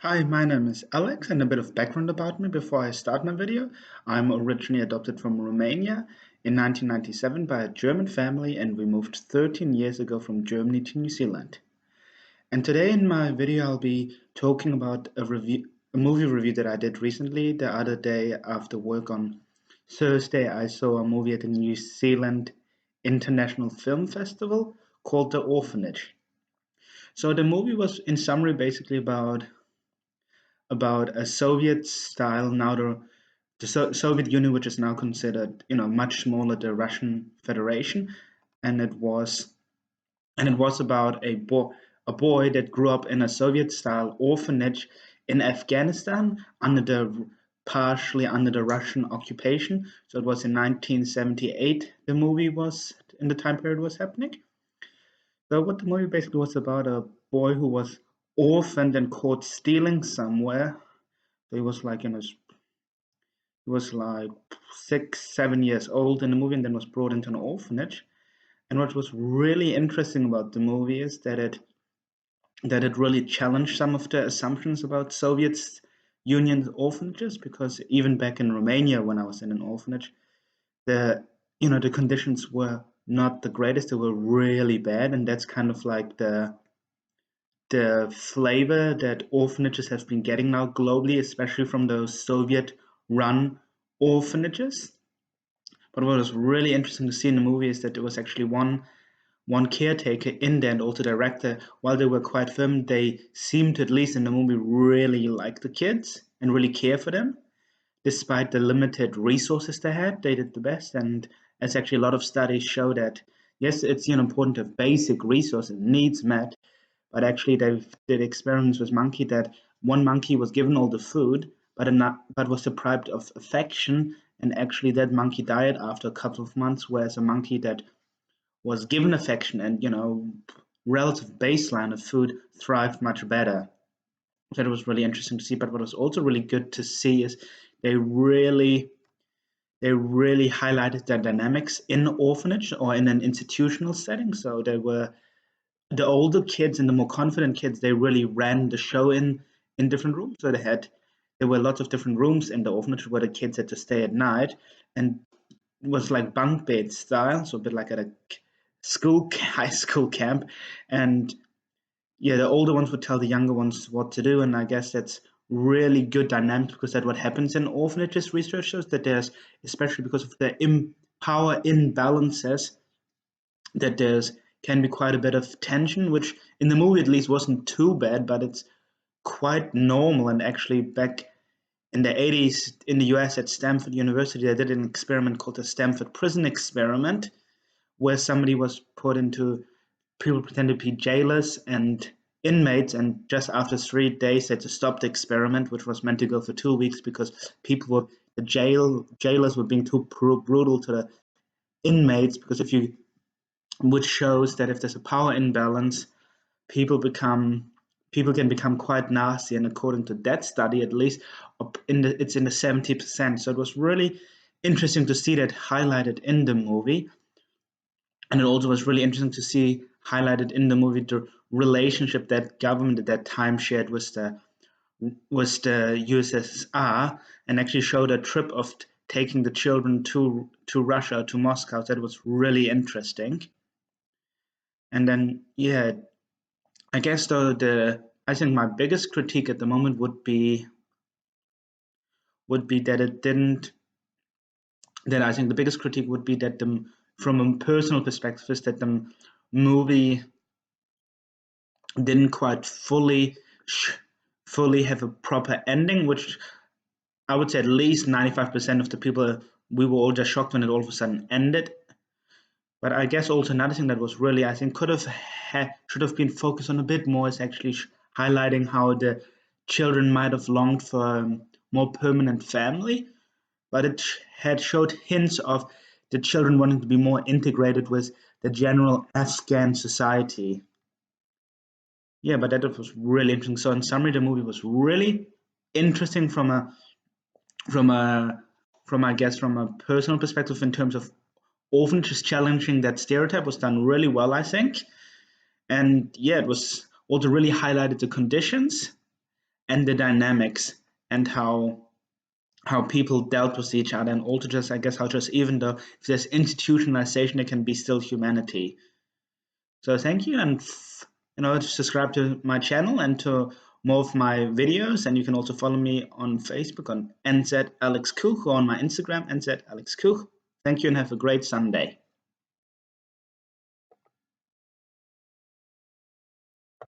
Hi, my name is Alex, and a bit of background about me before I start my video. I'm originally adopted from Romania in 1997 by a German family, and we moved 13 years ago from Germany to New Zealand. And today in my video, I'll be talking about a movie review that I did recently. The other day after work on Thursday, I saw a movie at the New Zealand International Film Festival called The Orphanage. So the movie was, in summary, basically about a Soviet style now the Soviet Union, which is now considered much smaller, the Russian Federation, and it was about a boy that grew up in a Soviet style orphanage in Afghanistan partially under the Russian occupation. So it was in 1978 the movie was in the time period was happening. So what the movie basically was about, a boy who was orphaned and caught stealing somewhere. So he was like 6, 7 years old in the movie, and then was brought into an orphanage. And what was really interesting about the movie is that it really challenged some of the assumptions about Soviet Union orphanages, because even back in Romania, when I was in an orphanage, the conditions were not the greatest. They were really bad, and that's kind of like the flavor that orphanages have been getting now globally, especially from those Soviet-run orphanages. But what was really interesting to see in the movie is that there was actually one caretaker in there, and also director. While they were quite firm, they seemed to, at least in the movie, really like the kids and really care for them. Despite the limited resources they had, they did the best. And as actually a lot of studies show that, yes, it's important to have basic resources, needs met, but actually they did experiments with monkey that one monkey was given all the food, but was deprived of affection, and actually that monkey died after a couple of months, whereas a monkey that was given affection and relative baseline of food thrived much better. That was really interesting to see. But what was also really good to see is they really they really highlighted the dynamics in orphanage or in an institutional setting. So they were the older kids and the more confident kids, they really ran the show in different rooms. So there were lots of different rooms in the orphanage where the kids had to stay at night, and it was like bunk bed style, so a bit like at a high school camp. And yeah, the older ones would tell the younger ones what to do, and I guess that's really good dynamics, because that's what happens in orphanages. Research shows that there's, especially because of the power imbalances, that there's can be quite a bit of tension, which in the movie at least wasn't too bad, but it's quite normal. And actually, back in the 80s in the US at Stanford University, they did an experiment called the Stanford Prison Experiment, where somebody was put into, people pretended to be jailers and inmates, and just after 3 days they had to stop the experiment, which was meant to go for 2 weeks, because the jailers were being too brutal to the inmates. Because if you which shows that if there's a power imbalance, people become people can become quite nasty. And according to that study, at least it's in the 70%. So it was really interesting to see that highlighted in the movie. And it also was really interesting to see highlighted in the movie the relationship that government at that time shared with the USSR, and actually showed a trip of taking the children to Russia, to Moscow. That was really interesting. And then, yeah, I guess though I think my biggest critique at the moment would be that it didn't. That I think the biggest critique would be that from a personal perspective, is that the movie didn't quite fully have a proper ending, which I would say at least 95% of the people, we were all just shocked when it all of a sudden ended. But I guess also another thing that was really, I think, should have been focused on a bit more, is actually highlighting how the children might have longed for a more permanent family, but it had showed hints of the children wanting to be more integrated with the general Afghan society. Yeah, but that was really interesting. So in summary, the movie was really interesting from a I guess from a personal perspective, in terms of orphanages challenging that stereotype, was done really well, I think. And yeah, it was also really highlighted the conditions, and the dynamics and how people dealt with each other, and also just, I guess, how just even though if there's institutionalization, there can be still humanity. So thank you, and subscribe to my channel and to more of my videos, and you can also follow me on Facebook on NZ Alex Kuch, or on my Instagram NZ Alex Kuch. Thank you and have a great Sunday.